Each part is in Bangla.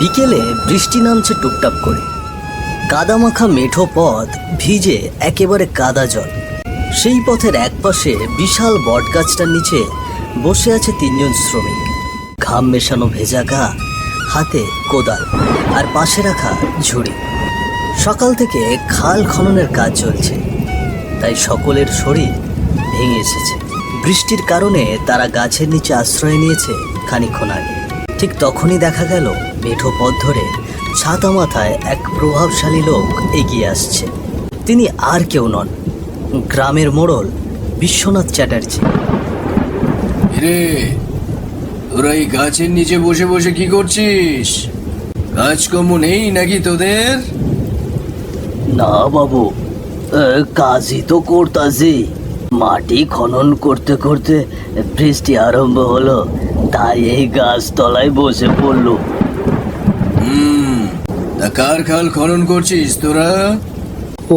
বিকেলে বৃষ্টি নামছে টুপটাপ করে। কাদামাখা মেঠো পথ ভিজে একেবারে কাদা জল। সেই পথের একপাশে বিশাল বটগাছটার নিচে বসে আছে তিনজন শ্রমিক। ঘাম মেশানো ভেজা গা, হাতে কোদাল আর পাশে রাখা ঝুড়ি। সকাল থেকে খাল খননের কাজ চলছে, তাই সকলের শরীর ভেঙে এসেছে। বৃষ্টির কারণে তারা গাছের নিচে আশ্রয় নিয়েছে খানিকক্ষণ আগে। ঠিক তখনই দেখা গেল মেঠো পথ ধরে ছাতা মাথায় এক প্রভাবশালী লোক এগিয়ে আসছে। তিনি আর কেউ নন, গ্রামের মোড়ল বিশ্বনাথ চ্যাটার্জি। রে, তোরা এই গাছের নিচে বসে বসে কি করছিস? কাজকর্ম নেই নাকি তোদের? না বাবু, কাজই তো করতাছি। মাটি খনন করতে করতে বৃষ্টি আরম্ভ হলো, তাই এই গাছ তলায় বসে পড়লো। তা কার খাল খনন করছিস তোরা?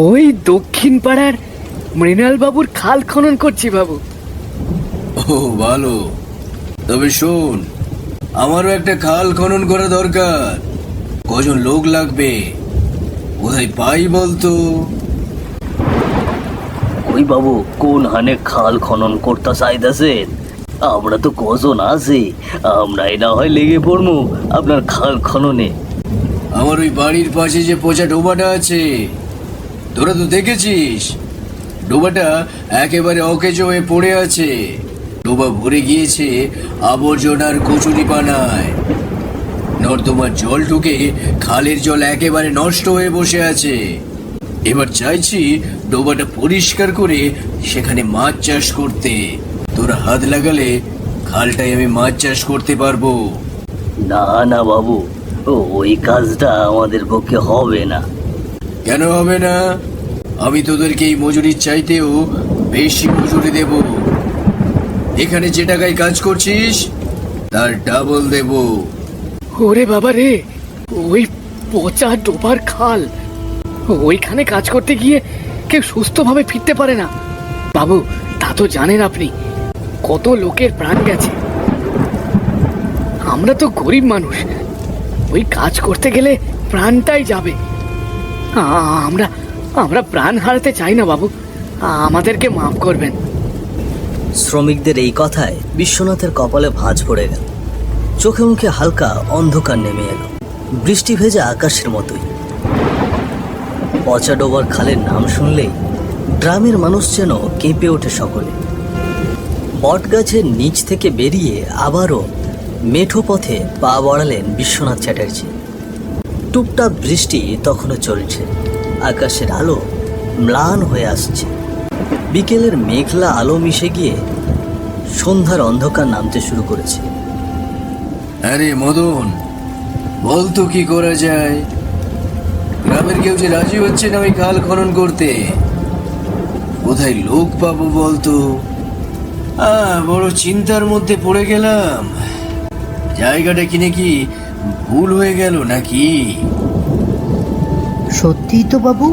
ওই দক্ষিণ পাড়ার মৃণাল বাবুর খাল খনন করছি বাবু। ও ভালো, তবে শোন, আমারও একটা খাল খনন করা দরকার। কজন লোক লাগবে, কোথায় পাই বলতো? ওই বাবু, কোন হানে খাল খনন করতে চাইতেছেন? আমরা তো কজন আছি, আমরাই না হয় লেগে পড়বো আপনার খাল খননে। আমার ওই বাড়ির পাশে যে পচা ডোবাটা আছে, তোরা তো দেখেছিস, ডোবাটা একেবারে অকেজো হয়ে পড়ে আছে। ডোবা ভরে গিয়েছে আবর্জনার কচুরি পানায়। নর্দমার জল ঢুকে খালের জল একেবারে নষ্ট হয়ে বসে আছে। এবার চাইছি ডোবাটা পরিষ্কার করে সেখানে মাছ চাষ করতে। তোরা হাত লাগালে খালটায় আমি মাছ চাষ করতে পারবো। না না বাবু, ওই কাজটা আমাদের পক্ষে হবে না। কেন হবে না? আমি তোদেরকে এই মজুরির চাইতেও বেশি মজুরি দেব। এখানে যে টাকায় কাজ করছিস তার ডাবল দেব। ওরে বাবা রে, ওই পচা ডোবার খাল, ওইখানে কাজ করতে গিয়ে কেউ সুস্থভাবে ফিরতে পারে না বাবু। তা তো জানেন আপনি, কত লোকের প্রাণ গেছে। আমরা তো গরিব মানুষ, ওই কাজ করতে গেলে প্রাণটাই যাবে। আমরা আমরা প্রাণ হারাতে চাই না বাবু, আমাদেরকে মাফ করবেন। শ্রমিকদের এই কথায় বিশ্বনাথের কপালে ভাঁজ পড়ে গেল। চোখে মুখে হালকা অন্ধকার নেমে এলো, বৃষ্টি ভেজা আকাশের মতোই। পচা ডোবার খালের নাম শুনলেই গ্রামের মানুষ যেন কেঁপে ওঠে সকলে। বটগাছের নিচ থেকে বেরিয়ে আবারও মেঠো পথে পা বাড়ালেন বিশ্বনাথ চ্যাটার্জি। টুপটাপ বৃষ্টি তখনও চলছে, আকাশের আলো ম্লান হয়ে আসছে। বিকেলের মেঘলা আলো মিশে গিয়ে সন্ধ্যার অন্ধকার নামতে শুরু করেছে। আরে মদন, বলতো কি করা যায়? গ্রামের কেউ যে রাজি হচ্ছে না ওই খাল খনন করতে। কোথায় লোক পাবো বলতো? বড় চিন্তার মধ্যে পড়ে গেলাম। জায়গাটা কিনে কি ভুল হয়ে গেল নাকি? সত্যিই তো বাবু,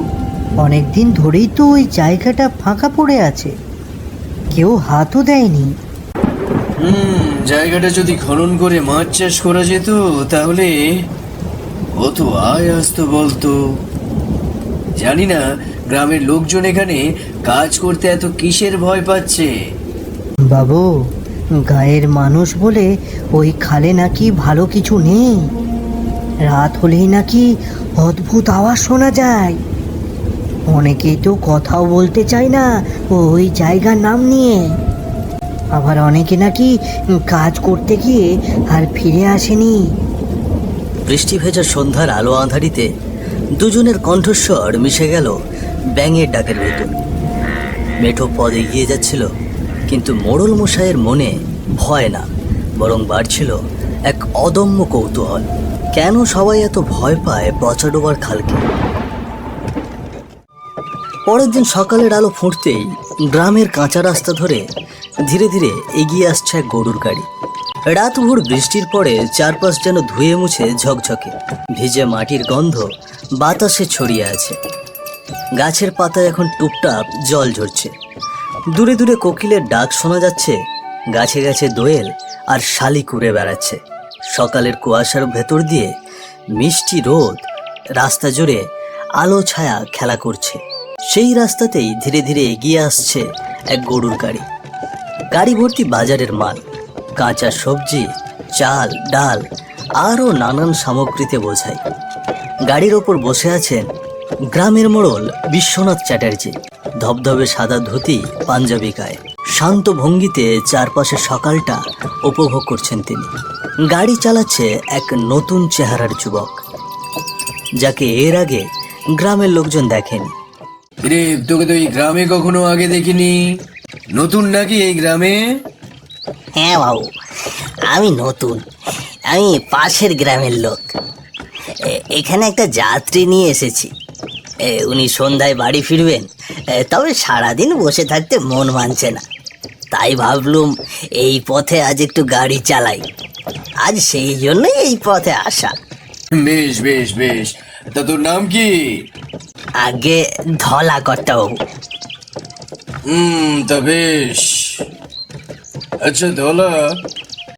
অনেকদিন ধরেই তো ওই জায়গাটা ফাঁকা পড়ে আছে, কেউ হাতও দেয়নি। জায়গাটা যদি খনন করে মাছ চাষ করা যেত তাহলে কত আয় আসতো বলতো। জানি না গ্রামের লোকজন এখানে কাজ করতে এত কিসের ভয় পাচ্ছে। বাবু, গায়ের মানুষ বলে ওই খালে নাকি ভালো কিছু নেই। রাত হলেই নাকি অদ্ভুত আওয়াজ শোনা যায়। অনেকেই তো কথাও বলতে চায় না ওই জায়গার নাম নিয়ে। আবার অনেকে নাকি কাজ করতে গিয়ে আর ফিরে আসেনি। বৃষ্টি ভেজা সন্ধ্যার আলো আঁধারিতে দুজনের কণ্ঠস্বর মিশে গেল ব্যাঙের ডাকের ভেতর। মেঠো পথ এগিয়ে যাচ্ছিল, কিন্তু মোড়ল মশাইয়ের মনে ভয় না, বরং বাড়ছিল এক অদম্য কৌতূহল। কেন সবাই এত ভয় পায় পচা ডোবার খালকে? পরের দিন সকালের আলো ফুটতেই গ্রামের কাঁচা রাস্তা ধরে ধীরে ধীরে এগিয়ে আসছে এক গরুর গাড়ি। রাতভর বৃষ্টির পরে চারপাশ যেন ধুয়ে মুছে ঝকঝকে। ভিজে মাটির গন্ধ বাতাসে ছড়িয়ে আছে। গাছের পাতায় এখন টুপটাপ জল ঝরছে। দূরে দূরে কোকিলের ডাক শোনা যাচ্ছে। গাছে গাছে দোয়েল আর শালিক উড়ে বেড়াচ্ছে। সকালের কুয়াশার ভেতর দিয়ে মিষ্টি রোদ রাস্তা জুড়ে আলো ছায়া খেলা করছে। সেই রাস্তাতেই ধীরে ধীরে এগিয়ে আসছে এক গরুর গাড়ি। গাড়ি ভর্তি বাজারের মাল, কাঁচা সবজি, চাল, ডাল আরও নানান সামগ্রীতে বোঝাই। গাড়ির ওপর বসে আছেন গ্রামের মোড়ল বিশ্বনাথ চ্যাটার্জি। ধবধবে সাদা ধুতি, পাঞ্জাবি গায়ে, শান্ত ভঙ্গিতে চারপাশে সকালটা উপভোগ করছেন তিনি। গাড়ি চালাচ্ছে এক নতুন চেহারার যুবক, যাকে এর আগে গ্রামের লোকজন দেখেনি। রে, তোকে তো এই গ্রামে কখনো আগে দেখিনি। নতুন নাকি এই গ্রামে? হ্যাঁ বাবু, আমি নতুন। আমি পাশের গ্রামের লোক। এখানে একটা যাত্রী নিয়ে এসেছি। উনি সন্ধ্যায় বাড়ি ফিরবেন, তবে সারাদিন বসে থাকতে মন মানছে না। তাই ভাবলুম এই পথে আজ একটু গাড়ি চালাই। আজ সেই জন্যই এই পথে আসা। বেশ বেশ বেশ, তা তোর নাম কি? আগে ধলা কর্তা বাবু। তা বেশ। আচ্ছা ধলা,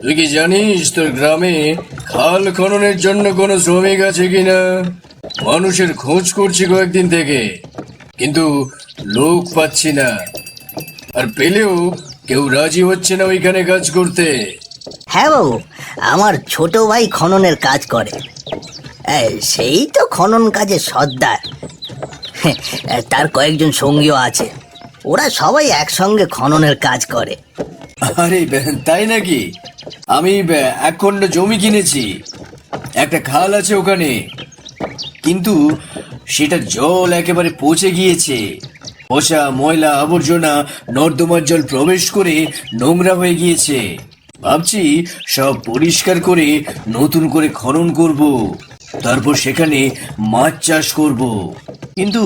তুই কি জানিস তোর গ্রামে খাল খননের জন্য কোনো শ্রমিক আছে কিনা? মানুষের খোঁজ করছি কয়েকদিন থেকে, কিন্তু লোক পাচ্ছি না। আর পেলেও কেউ রাজি হচ্ছে না ওইখানে কাজ করতে। হ্যাঁ বাবু, আমার ছোট ভাই খননের কাজ করে। সেই তো খনন কাজে সর্দার। তার কয়েকজন সঙ্গীও আছে, ওরা সবাই একসঙ্গে খননের কাজ করে। আরে তাই নাকি? আমি এক খণ্ড জমি কিনেছি, একটা খাল আছে ওখানে, কিন্তু সেটা জল একেবারে পচে গিয়েছে। পচা ময়লা আবর্জনা নর্দমার জল প্রবেশ করে নোংরা হয়ে গিয়েছে। ভাবছি সব পরিষ্কার করে নতুন করে খনন করব, তারপর সেখানে মাছ চাষ করব। কিন্তু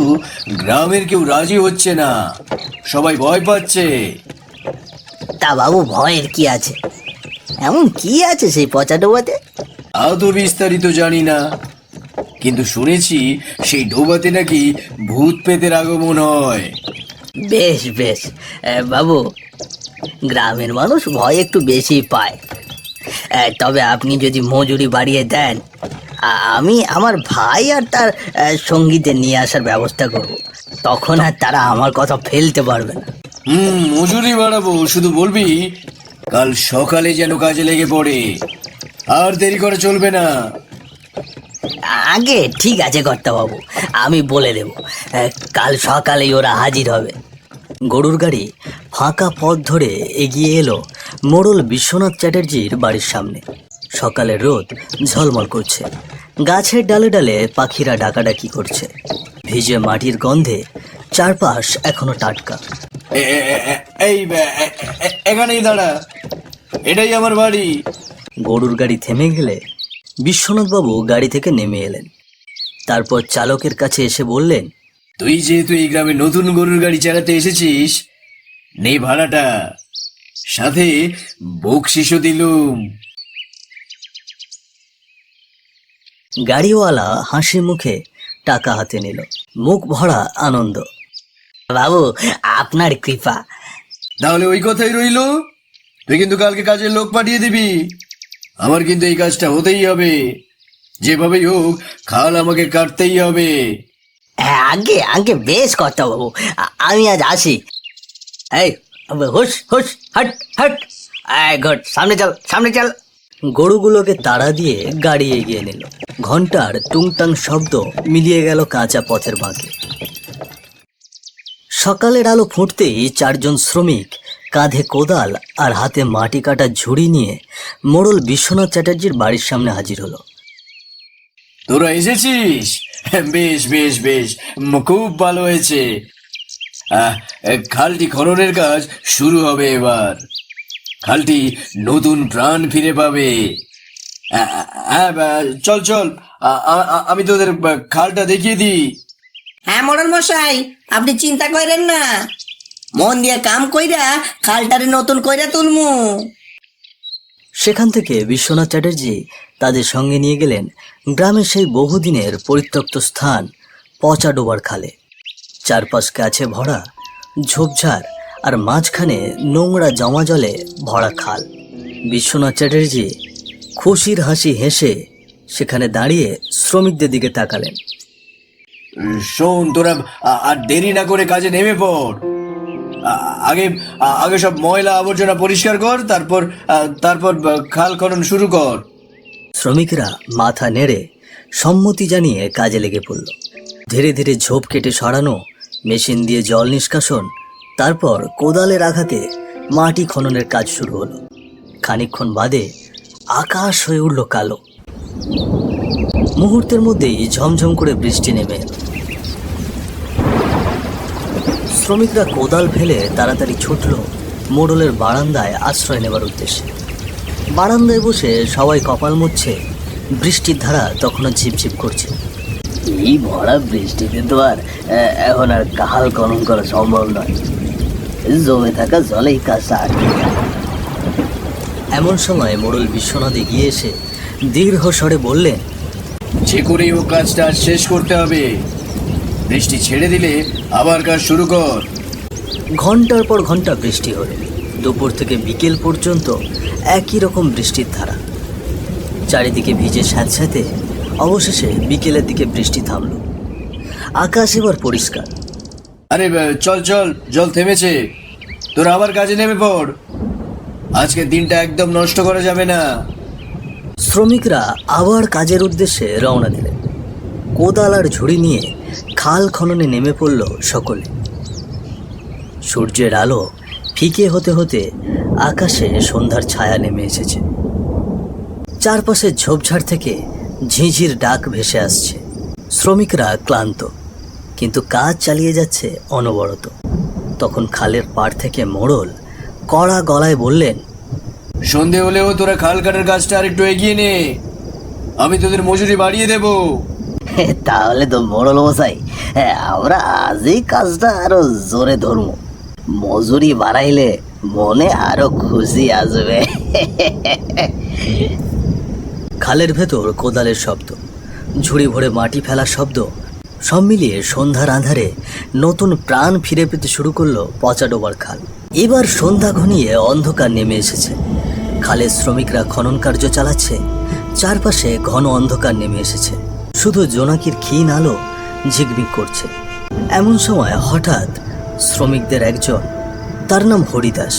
গ্রামের কেউ রাজি হচ্ছে না, সবাই ভয় পাচ্ছে। তা বাবু, ভয়ের কি আছে? এমন কি আছে সেই পচা ডোবাতে? আদৌ তো বিস্তারিত জানি না, কিন্তু শুনেছি সেই ডোবাতে নাকি ভূত পেতের আগমন হয়। বেশ বেশ বাবু, গ্রামের মানুষ ভয় একটু বেশি পায়। তবে আপনি যদি মজুরি বাড়িয়ে দেন, আমি আমার ভাই আর তার সঙ্গীদের নিয়ে আসার ব্যবস্থা করব। তখন আর তারা আমার কথা ফেলতে পারবে না। মজুরি বাড়াবো, শুধু বলবি কাল সকালে যেন কাজে লেগে পড়ে, আর দেরি করে চলবে না। আগে ঠিক আছে কর্তাবাবু, আমি বলে দেব, কাল সকালেই ওরা হাজির হবে। গরুর গাড়ি ফাঁকা পথ ধরে এগিয়ে এলো মোড়ল বিশ্বনাথ চ্যাটার্জির বাড়ির সামনে। সকালের রোদ ঝলমল করছে, গাছের ডালে ডালে পাখিরা ডাকাডাকি করছে। ভিজে মাটির গন্ধে চারপাশ এখনো টাটকা। এই এখানেই দাঁড়া, এটাই আমার বাড়ি। গরুর গাড়ি থেমে গেলে বিশ্বনাথবাবু গাড়ি থেকে নেমে এলেন। তারপর চালকের কাছে এসে বললেন, তুই যেহেতু এই গ্রামে নতুন গরুর গাড়ি চালাতে এসেছিস, নেই ভাড়াটা, সাথে বকশিসও দিলুম। গাড়িওয়ালা হাসি মুখে টাকা হাতে নিল, মুখ ভরা আনন্দ। বাবু, আপনার কৃপা। তাহলে ওই কথাই রইলো, তুই কিন্তু কালকে কাজের লোক পাঠিয়ে দিবি। আমার কিন্তু এই কাজটা হতেই হবে, যেভাবেই হোক খাল আমাকে কাটতেই হবে। আগে আগে বেশ কথা বাবু, আমি আজ আসি। এই হুশ হুশ, হট হট, ঘট, সামনে চল সামনে চল। গরুগুলোকে তাড়া দিয়ে গাড়ি এগিয়ে নিল। ঘন্টার টুংটাং শব্দ মিলিয়ে গেল কাঁচা পথের বাঁকে। সকালের আলো ফুটতেই চারজন শ্রমিক কাঁধে কোদাল আর হাতে মাটি কাটা ঝুড়ি নিয়ে মোড়ল বিশ্বনাথ চ্যাটার্জির বাড়ির সামনে হাজির হলো। তোরা এসেছিস? বেশ বেশ বেশ, খুব ভালো হয়েছে। খালটি খননের কাজ শুরু হবে এবার। খালটি নতুন প্রাণ ফিরে পাবে। চল চল, আমি তোদের খালটা দেখিয়ে দিই। হ্যাঁ মোড়ল মশাই, আপনি চিন্তা করেন না, মন দিয়ে কাম কইরা খালটারে নতুন কইরা তুলমু। সেখান থেকে বিশ্বনাথ চ্যাটার্জি তাদের সঙ্গে নিয়ে গেলেন গ্রামের সেই বহুদিনের পরিত্যক্ত স্থান পচা ডোবার খালে। চারপাশ গাছে ভরা ঝোপঝাড় আর মাঝখানে নোংরা জমা জলে ভরা খাল। বিশ্বনাথ চ্যাটার্জি খুশির হাসি হেসে সেখানে দাঁড়িয়ে শ্রমিকদের দিকে তাকালেন। শোন তোরা, আর দেরি না করে কাজে নেমে পড়। আগে আগে সব ময়লা আবর্জনা পরিষ্কার কর, তারপর খাল খনন শুরু কর। শ্রমিকরা মাথা নেড়ে সম্মতি জানিয়ে কাজে লেগে পড়ল। ধীরে ধীরে ঝোপ কেটে সরানো, মেশিন দিয়ে জল নিষ্কাশন, তারপর কোদালের আঘাতে মাটি খননের কাজ শুরু হলো। খানিকক্ষণ বাদে আকাশ হয়ে উঠল কালো। মুহূর্তের মধ্যেই ঝমঝম করে বৃষ্টি নেমে এলো। শ্রমিকরা কোদাল ফেলে তাড়াতাড়ি ছুটল মোড়লের বারান্দায় আশ্রয় নেবার উদ্দেশ্যে। বারান্দায় বসে সবাই কপাল মুছছে। বৃষ্টির ধারা তখনও ঝিপঝিপ করছে। এই ভরা বৃষ্টিতে তো আর এখন আর কাহাল খনন করা সম্ভব নয়, জমে থাকা জলেই কাজটা আটকে যায়। এমন সময় মোড়ল বিশ্বনাথ এগিয়ে এসে দীর্ঘ স্বরে বললেন, যে করেই ও কাজটা আজ শেষ করতে হবে। বৃষ্টি ছেড়ে দিলে আবার কাজ শুরু কর। ঘন্টার পর ঘন্টা বৃষ্টি হলো। দুপুর থেকে বিকেল পর্যন্ত একই রকম বৃষ্টির ধারা। চারিদিকে ভিজে স্যাঁতস্যাঁতে। অবশেষে বিকেলের দিকে বৃষ্টি থামল। আকাশ এবার পরিষ্কার। আরে চল চল, জল থেমেছে, তোরা আবার কাজে নেমে পড়। আজকে দিনটা একদম নষ্ট করা যাবে না। শ্রমিকরা আবার কাজের উদ্দেশ্যে রওনা দিলেন। কোদাল আর ঝুড়ি নিয়ে খাল খননে নেমে পড়ল সকলে। সূর্যের আলো ফিকে হতে হতে আকাশে সন্ধ্যার ছায়া নেমে এসেছে। চারপাশে ঝোপঝাড় থেকে ঝিঁঝির ডাক ভেসে আসছে। শ্রমিকরা ক্লান্ত, কিন্তু কাজ চালিয়ে যাচ্ছে অনবরত। তখন খালের পাড় থেকে মোড়ল কড়া গলায় বললেন, সন্ধে হলেও তোরা খাল কাটার কাজটা আর একটু এগিয়ে নে, আমি তোদের মজুরি বাড়িয়ে দেব। তাহলে তো মোড়ল মশাই, আমরা আজই কাজটা আরো জোরে ধরব। মজুরি বাড়াইলে মনে আরো খুশি আসবে। খালের ভেতর কোদালের শব্দ, ঝুড়ি ভরে মাটি ফেলার শব্দ, সব মিলিয়ে সন্ধ্যার আঁধারে নতুন প্রাণ ফিরে পেতে শুরু করলো পচা ডোবার খাল। এবার সন্ধ্যা ঘনিয়ে অন্ধকার নেমে এসেছে। খালের শ্রমিকরা খনন কার্য চালাচ্ছে। চারপাশে ঘন অন্ধকার নেমে এসেছে। শুধু জোনাকির ক্ষীণ আলো ঝিকমিক করছে। এমন সময় হঠাৎ শ্রমিকদের একজন, তার নাম হরিদাস,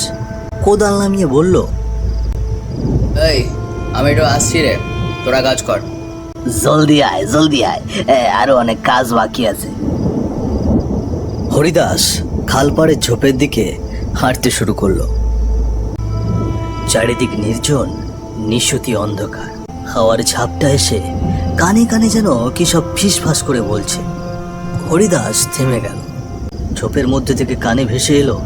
কোদাল নামিয়ে বলল, এই আমি একটু আসছি রে, তোরা কাজ কর। জলদি আয়, জলদি আয়, আরো অনেক কাজ বাকি আছে। হরিদাস খালপাড়ের ঝোপের দিকে হাঁটতে শুরু করলো। চারিদিক নির্জন, নিশুতি অন্ধকার। হাওয়ার ঝাপটা এসে কানে কানে যেন কি সব ফিসফাস করে বলছে। হরিদাস থেমে গেল। ঝোপের মধ্যে থেকে কানে ভেসে এলো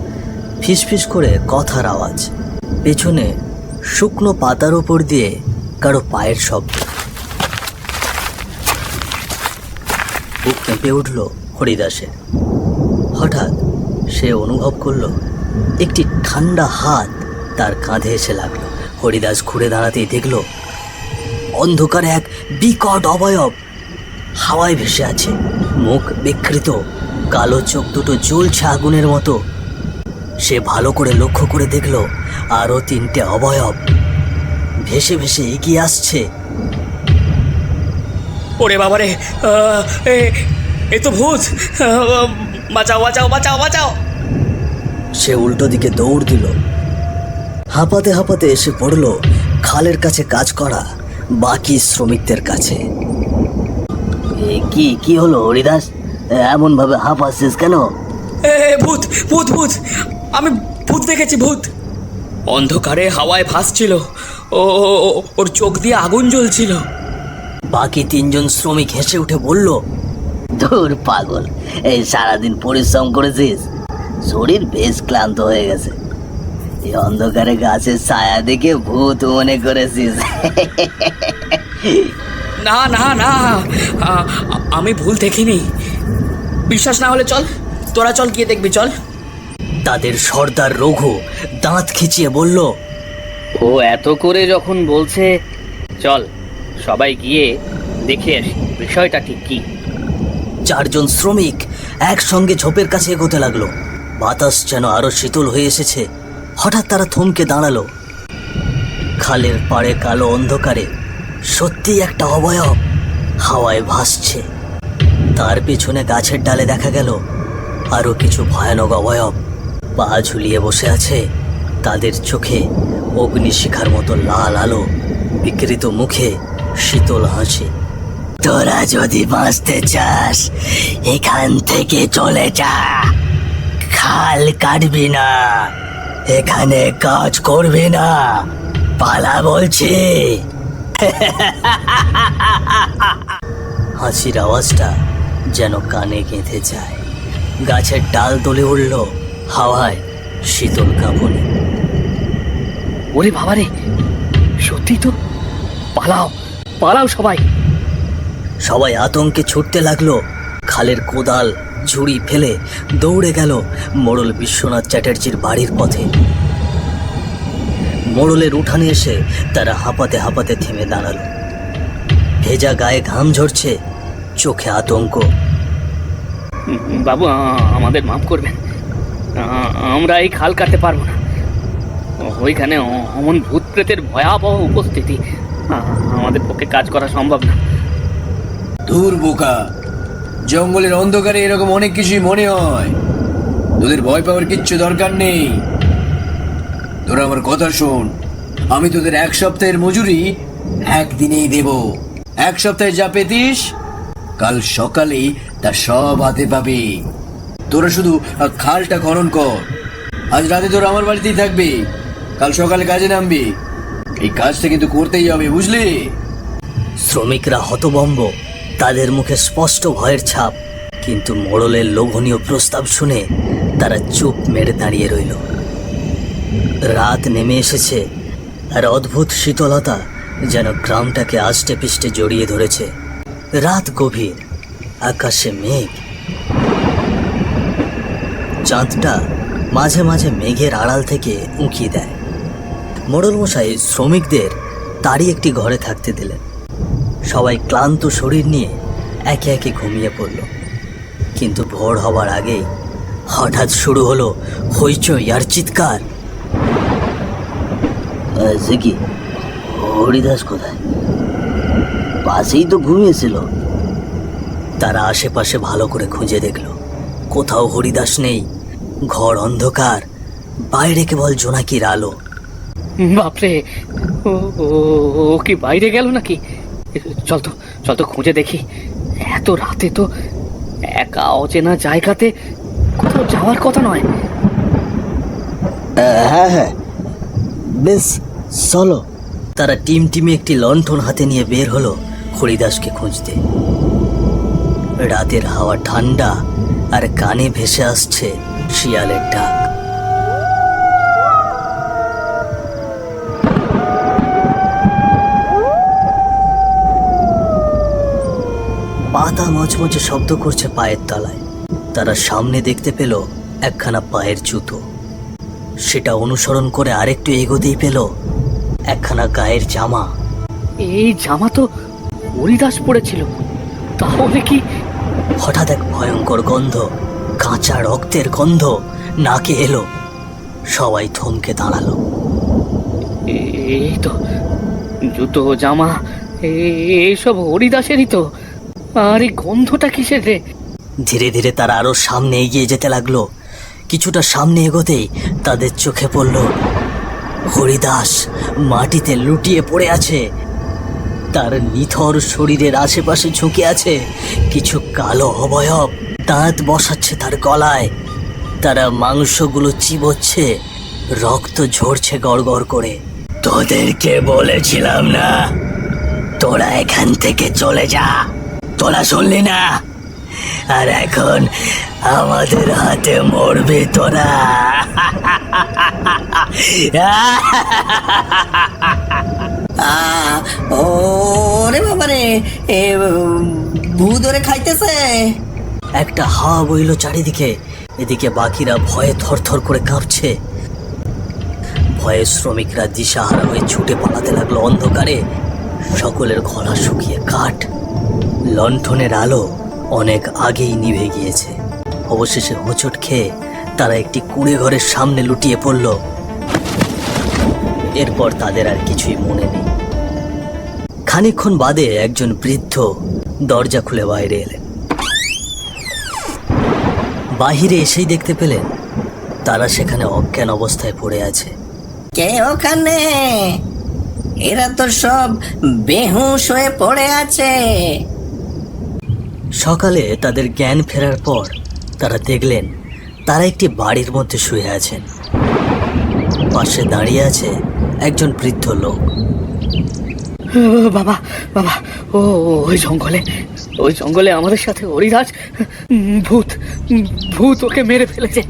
ফিসফিস করে কথার আওয়াজ। পেছনে শুকনো পাতার উপর দিয়ে কারো পায়ের শব্দ। বুক কেঁপে উঠল হরিদাসের। হঠাৎ সে অনুভব করল একটি ঠান্ডা হাত তার কাঁধে এসে লাগলো। হরিদাস ঘুরে দাঁড়াতেই দেখল অন্ধকারে এক বিকট অবয়ব হাওয়ায় ভেসে আছে। মুখ বিকৃত, কালো চোখ দুটো জ্বলছে আগুনের মতো। সে ভালো করে লক্ষ্য করে দেখল আরো তিনটে অবয়ব ভেসে ভেসে এগিয়ে আসছে। ওরে বাবারে, এ তো ভূত! বাঁচাও বাঁচাও বাঁচাও বাঁচাও! সে উল্টো দিকে দৌড় দিল। হাঁপাতে হাঁপাতে এসে পড়ল খালের কাছে কাজ করা বাকি শ্রমিকদের কাছে। কি কি হলো হরিদাস, এমন ভাবে হাঁপাচ্ছিস কেন? ভূত ভূত ভূত! আমি ভূত দেখেছি, ভূত! অন্ধকারে হাওয়ায় ভাসছিল, ওর চোখ দিয়ে আগুন জ্বলছিল। বাকি তিনজন শ্রমিক হেসে উঠে বলল, ধুর পাগল, এই সারাদিন পরিশ্রম করেছিস, শরীর বেশ ক্লান্ত হয়ে গেছে, এই অন্ধকারে গাছের ছায়া দেখে ভূত মনে করেছিস? না না না, আমি ভুল দেখিনি। বিশ্বাস না হলে চল, তোরা চল, গিয়ে দেখবি, চল। তাদের সর্দার রঘু দাঁত খিচিয়ে বলল, ও এত করে যখন বলছে, চল সবাই গিয়ে দেখে আসি বিষয়টা ঠিক কি। চারজন শ্রমিক একসঙ্গে ঝোপের কাছে এগোতে লাগলো। বাতাস যেন আরো শীতল হয়ে এসেছে। হঠাৎ তারা থমকে দাঁড়ালো। খালের পাড়ে কালো অন্ধকারে সত্যি একটা অবয়ব হাওয়ায় ভাসছে। তার পেছনে গাছের ডালে দেখা গেল আরো কিছু ভয়ানক অবয়ব। পা ঝুলিয়ে বসে আছে, তাদের চোখে অগ্নিশিখার মতো লাল আলো, বিকৃত মুখে শীতল হাসি। তোরা যদি বাঁচতে চাস এখান থেকে চলে যা, খাল কাটবি না, এখানে কাজ করবি না, পালা বলছি। হাসির আওয়াজটা যেন কানে গেঁথে যায়। গাছের ডাল দোলে উঠল হাওয়ায় শীতল কাঁপুনি। ওরে বাবারে, সত্যি তো! পালাও পালাও সবাই! সবাই আতঙ্কে ছুটতে লাগলো। খালের কোদাল ঝুড়ি ফেলে দৌড়ে গেল মোড়ল বিশ্বনাথ চ্যাটার্জির বাড়ির পথে। মোড়লের উঠানে এসে তারা হাঁপাতে হাঁপাতে থেমে দাঁড়ালো। ভেজা গায়ে ঘাম ঝরছে, চোখে আতঙ্ক। বাবু, আমাদের মাফ করবেন, আমরা এই খাল কাটতে পারবো না। ওইখানে অমন ভূত প্রেতের ভয়াবহ উপস্থিতি, আমাদের পক্ষে কাজ করা সম্ভব না। দূর বোকা, জঙ্গলের অন্ধকারে এরকম অনেক কিছুই মনে হয়। তোদের ভয় পাওয়ার কিচ্ছু দরকার নেই। তোরা আমার কথা শোন, আমি তোদের 1 সপ্তাহের মজুরি একদিনেই দেব। 1 সপ্তাহে যা পেতিস কাল সকালেই তা সব হাতে পাবি। তোরা শুধু খালটা খনন কর। আজ রাতে তোরা আমার বাড়িতেই থাকবি, কাল সকালে কাজে নামবি। এই কাজটা কিন্তু করতেই হবে, বুঝলি? শ্রমিকরা হতভম্ব, তাদের মুখে স্পষ্ট ভয়ের ছাপ। কিন্তু মোড়লের লোভনীয় প্রস্তাব শুনে তারা চুপ মেরে দাঁড়িয়ে রইল। রাত নেমে এসেছে, আর অদ্ভুত শীতলতা যেন গ্রামটাকে আষ্টে পিষ্টে জড়িয়ে ধরেছে। রাত গভীর, আকাশে মেঘ। চাঁদটা মাঝে মাঝে মেঘের আড়াল থেকে উঁকি দেয়। মোড়ল মশাই শ্রমিকদের তারই একটি ঘরে থাকতে দিলেন। সবাই ক্লান্ত শরীর নিয়ে একে একে ঘুমিয়ে পড়ল। কিন্তু ভোর হবার আগেই হঠাৎ শুরু হলো হইচই আর চিৎকার। সে কি, হরিদাস কোথায়? পাশেই তো ঘুমিয়েছিল। তারা আশেপাশে ভালো করে খুঁজে দেখল, কোথাও হরিদাস নেই। ঘর অন্ধকার, বাইরে কেবল জোনাকির আলো। বাপরে, ও কি বাইরে গেল নাকি? চল তো খুঁজে দেখি। এত রাতে তো একা অচেনা জায়গাতে কোথাও যাওয়ার কথা নয়। হ্যাঁ, বেশ চলো। তারা টিমে একটি লণ্ঠন হাতে নিয়ে বের হলো হরিদাসকে খুঁজতে। রাতের হাওয়া ঠান্ডা, আর কানে ভেসে আসছে শিয়ালের ডাক। পাতা মচমচে শব্দ করছে পায়ের তলায়। তারা সামনে দেখতে পেল একখানা পায়ের জুতো। সেটা অনুসরণ করে আরেকটু এগোতেই পেল একখানা গায়ের জামা। এই জামা তো হরিদাস পড়েছিল। তাহলে কি? হঠাৎ এক ভয়ঙ্কর গন্ধ, কাঁচা রক্তের গন্ধ নাকে এলো। সবাই থমকে দাঁড়ালো। এই তো জুতো, জামা, এইসব হরিদাসেরই তো। আর এই গন্ধটা কিসের রে? ধীরে ধীরে তারা আরো সামনে এগিয়ে যেতে লাগলো। কিছুটা সামনে এগোতেই তাদের চোখে পড়ল হরিদাস মাটিতে লুটিয়ে পড়ে আছে। তার নিথর শরীরের আশেপাশে ঝুঁকে আছে কিছু কালো অবয়ব, দাঁত বসাচ্ছে তার গলায়। তারা মাংসগুলো চিবোচ্ছে, রক্ত ঝরছে গড়গড় করে। তোদেরকে বলেছিলাম না তোরা এখান থেকে চলে যা, তোরা শুনলি না? আর এখন আমাদের হাতে মরবি তোরা। ওরে বাবারে, ভূত ওরে খাইতেছে। একটা হাওয়া বইল চারিদিকে। এদিকে বাকিরা ভয়ে থরথর করে কাঁপছে। ভয়ে শ্রমিকরা দিশাহারা হয়ে ছুটে পালাতে লাগলো অন্ধকারে। সকলের গলা শুকিয়ে কাঠ। লণ্ঠনের আলো অনেক আগেই নিভে গিয়েছে। অবশেষে হোঁচট খেয়ে তারা একটি কুঁড়ে ঘরের সামনে লুটিয়ে পড়ল। এরপর তাদের আর কিছুই মনে নেই। খানিকক্ষণ বাদে একজন বৃদ্ধ দরজা খুলে বাইরে এলেন। বাহিরে এসেই দেখতে পেলেন তারা সেখানে অজ্ঞান অবস্থায় পড়ে আছে। কে ওখানে? এরা তো সব বেহুশ হয়ে পড়ে আছে। সকালে তাদের জ্ঞান ফেরার পর তারা দেখলেন তারা একটি বাড়ির মধ্যে শুয়ে আছেন। পাশে দাঁড়িয়ে আছে একজন বৃদ্ধ লোক। বাবা বাবা, ও ওই জঙ্গলে আমাদের সাথে হরিদাস, ভূত ভূত ওকে মেরে ফেলেছে।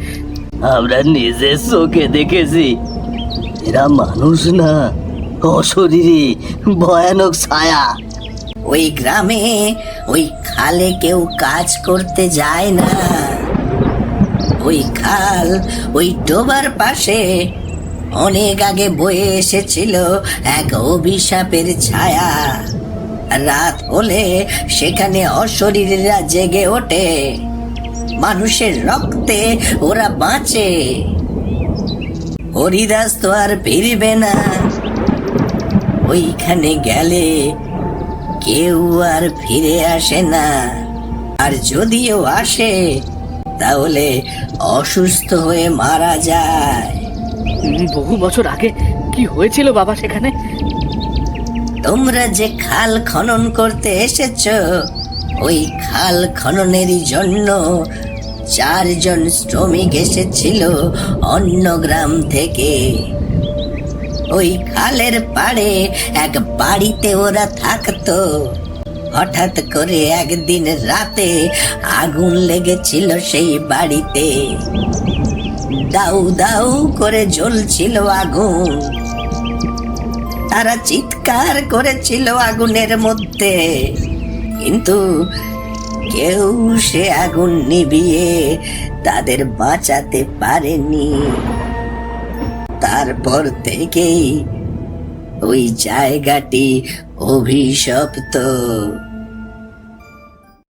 আমরা নিজের চোখে দেখেছি, এরা মানুষ না, অশরীরী ভয়ানক ছায়া। ওই গ্রামে ওই খালে কেউ কাজ করতে যায় না। ওই খাল ওই ডোবার পাশে অনেক আগে বয়ে এসেছিল এক অভিশাপের ছায়া। রাত হলে সেখানে অশরীরীরা জেগে ওঠে, মানুষের রক্তে ওরা বাঁচে। হরিদাস তো আর ফিরবে না। ওইখানে গেলে কেউ আর ফিরে আসে না, আর যদিও আসে তাহলে অসুস্থ হয়ে মারা যায়। বহু বছর আগে কি হয়েছিল বাবা সেখানে? তোমরা যে খাল খনন করতে এসেছো, ওই খাল খননেরই জন্য 4 জন শ্রমিক এসেছিল অন্য গ্রাম থেকে। ওই খালের পাড়ে এক বাড়িতে ওরা থাকতো। হঠাৎ করে একদিন রাতে আগুন লেগেছিল সেই বাড়িতে। দাউ দাউ করে জ্বলছিল আগুন। তারা চিৎকার করেছিল আগুনের মধ্যে, কিন্তু কেউ সে আগুন নিভিয়ে তাদের বাঁচাতে পারেনি। তারপর থেকেই ওই জায়গাটি অভিশপ্ত।